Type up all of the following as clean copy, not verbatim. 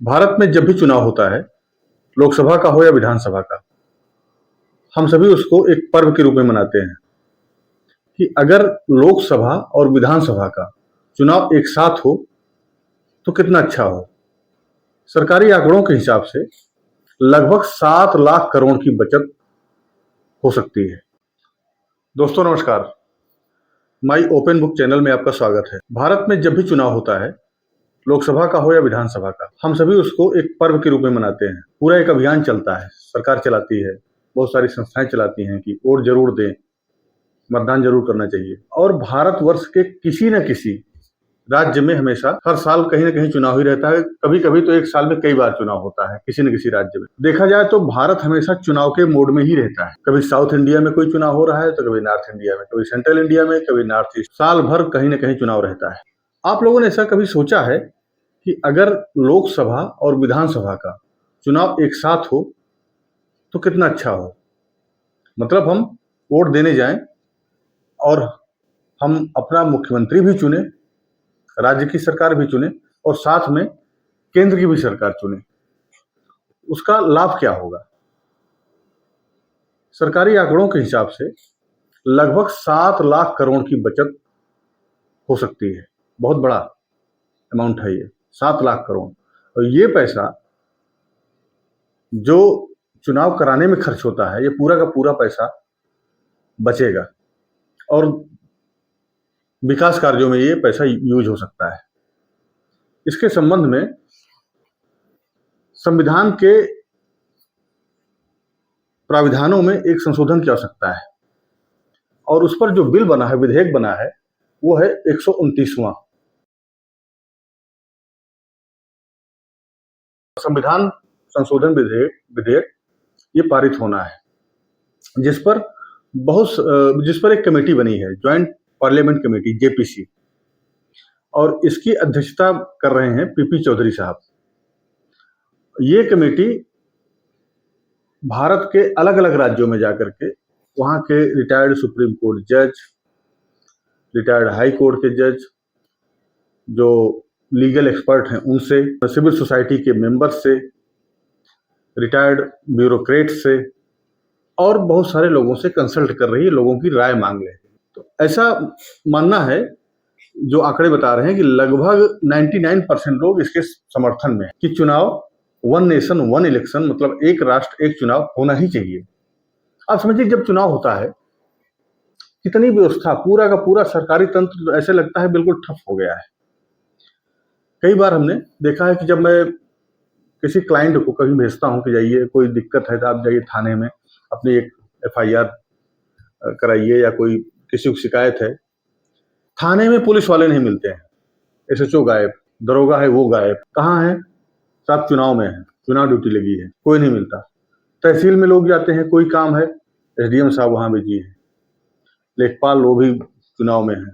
भारत में जब भी चुनाव होता है, लोकसभा का हो या विधानसभा का, हम सभी उसको एक पर्व के रूप में मनाते हैं कि अगर लोकसभा और विधानसभा का चुनाव एक साथ हो तो कितना अच्छा हो। सरकारी आंकड़ों के हिसाब से लगभग 7 लाख करोड़ की बचत हो सकती है। दोस्तों नमस्कार, माई ओपन बुक चैनल में आपका स्वागत है। भारत में जब भी चुनाव होता है, लोकसभा का हो या विधानसभा का, हम सभी उसको एक पर्व के रूप में मनाते हैं। पूरा एक अभियान चलता है, सरकार चलाती है, बहुत सारी संस्थाएं चलाती हैं कि वोट जरूर दें, मतदान जरूर करना चाहिए। और भारतवर्ष के किसी न किसी राज्य में हमेशा हर साल कहीं ना कहीं चुनाव ही रहता है। कभी कभी तो एक साल में कई बार चुनाव होता है किसी न किसी राज्य में। देखा जाए तो भारत हमेशा चुनाव के मोड में ही रहता है। कभी साउथ इंडिया में कोई चुनाव हो रहा है तो कभी नॉर्थ इंडिया में, कभी सेंट्रल इंडिया में, कभी नॉर्थ ईस्ट। साल भर कहीं ना कहीं चुनाव रहता है। आप लोगों ने ऐसा कभी सोचा है कि अगर लोकसभा और विधानसभा का चुनाव एक साथ हो तो कितना अच्छा हो। मतलब हम वोट देने जाएं और हम अपना मुख्यमंत्री भी चुने, राज्य की सरकार भी चुने और साथ में केंद्र की भी सरकार चुने। उसका लाभ क्या होगा? सरकारी आंकड़ों के हिसाब से लगभग 7 लाख करोड़ की बचत हो सकती है। बहुत बड़ा अमाउंट है ये, 7 लाख करोड़। और ये पैसा जो चुनाव कराने में खर्च होता है, ये पूरा का पूरा पैसा बचेगा और विकास कार्यों में ये पैसा यूज हो सकता है। इसके संबंध में संविधान के प्राविधानों में एक संशोधन की आवश्यकता है और उस पर जो बिल बना है, विधेयक बना है, वो है 129वां संविधान संशोधन विधेयक। ये पारित होना है, जिस पर एक कमेटी बनी है, ज्वाइंट पार्लियामेंट कमेटी, जेपीसी, और इसकी अध्यक्षता कर रहे हैं पीपी चौधरी साहब। ये कमेटी भारत के अलग अलग राज्यों में जाकर के वहां के रिटायर्ड सुप्रीम कोर्ट जज, रिटायर्ड हाई कोर्ट के जज, जो लीगल एक्सपर्ट हैं उनसे, सिविल सोसाइटी के मेंबर्स से, रिटायर्ड ब्यूरोक्रेट से और बहुत सारे लोगों से कंसल्ट कर रही है, लोगों की राय मांग ले। तो ऐसा मानना है, जो आंकड़े बता रहे हैं कि लगभग 99% लोग इसके समर्थन में है कि चुनाव वन नेशन वन इलेक्शन, मतलब एक राष्ट्र एक चुनाव होना ही चाहिए। आप समझिए, जब चुनाव होता है कितनी व्यवस्था, पूरा का पूरा सरकारी तंत्र ऐसे लगता है बिल्कुल ठप हो गया है। कई बार हमने देखा है कि जब मैं किसी क्लाइंट को कहीं भेजता हूं कि जाइए, कोई दिक्कत है तो आप जाइए थाने में अपनी एक एफआईआर कराइए, या कोई किसी को शिकायत है, थाने में पुलिस वाले नहीं मिलते हैं, एसएचओ गायब, दरोगा है वो गायब। कहाँ है? साहब चुनाव में है, चुनाव ड्यूटी लगी है, कोई नहीं मिलता। तहसील में लोग जाते हैं, कोई काम है, एसडीएम साहब वहां बिजी है, लेखपाल वो भी चुनाव में है,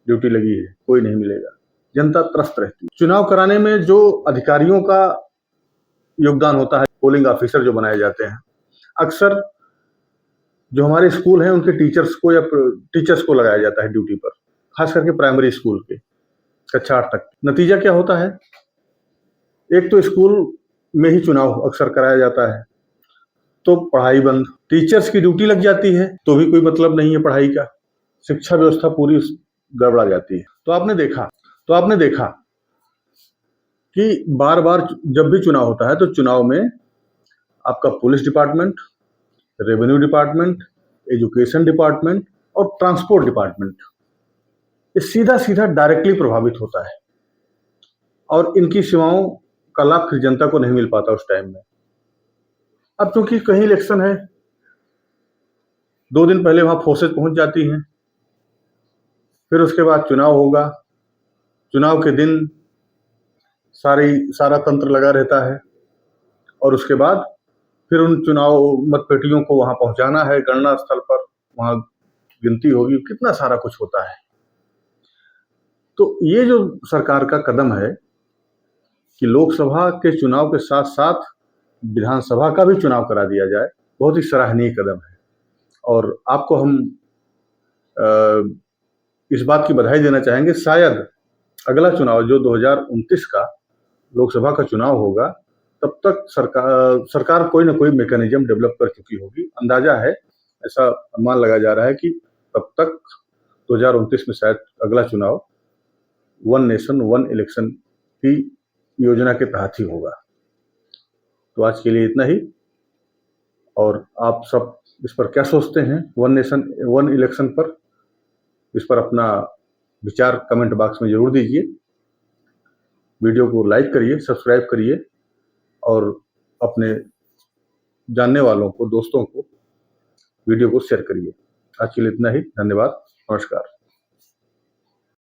ड्यूटी लगी है, कोई नहीं मिलेगा। जनता त्रस्त रहती है। चुनाव कराने में जो अधिकारियों का योगदान होता है, पोलिंग ऑफिसर जो बनाए जाते हैं, अक्सर जो हमारे स्कूल हैं उनके टीचर्स को लगाया जाता है ड्यूटी पर, खास करके प्राइमरी स्कूल के कक्षा 8 तक। नतीजा क्या होता है? एक तो स्कूल में ही चुनाव अक्सर कराया जाता है तो पढ़ाई बंद, टीचर्स की ड्यूटी लग जाती है तो भी कोई मतलब नहीं है पढ़ाई का, शिक्षा व्यवस्था पूरी गड़बड़ा जाती है। तो आपने देखा कि बार बार जब भी चुनाव होता है तो चुनाव में आपका police department, revenue department, education department और ट्रांसपोर्ट डिपार्टमेंट, ये सीधा सीधा डायरेक्टली प्रभावित होता है और इनकी सेवाओं का लाभ फिर जनता को नहीं मिल पाता उस टाइम में। अब चूंकि कहीं इलेक्शन है, 2 दिन पहले वहां फोर्सेज पहुंच जाती हैं, फिर उसके बाद चुनाव होगा, चुनाव के दिन सारा तंत्र लगा रहता है और उसके बाद फिर उन चुनाव मतपेटियों को वहां पहुंचाना है, गणना स्थल पर, वहां गिनती होगी, कितना सारा कुछ होता है। तो ये जो सरकार का कदम है कि लोकसभा के चुनाव के साथ साथ विधानसभा का भी चुनाव करा दिया जाए, बहुत ही सराहनीय कदम है और आपको हम इस बात की बधाई देना चाहेंगे। शायद अगला चुनाव जो 2029 का लोकसभा का चुनाव होगा तब तक सरकार कोई ना कोई मैकेनिज्म डेवलप कर चुकी होगी। अंदाजा है, ऐसा अनुमान लगाया जा रहा है कि तब तक 2029 में शायद अगला चुनाव वन नेशन वन इलेक्शन की योजना के तहत ही होगा। तो आज के लिए इतना ही, और आप सब इस पर क्या सोचते हैं, वन नेशन वन इलेक्शन पर? इस पर अपना विचार कमेंट बॉक्स में जरूर दीजिए। वीडियो को लाइक करिए, सब्सक्राइब करिए और अपने जानने वालों को, दोस्तों को वीडियो को शेयर करिए। आज के लिए इतना ही, धन्यवाद, नमस्कार।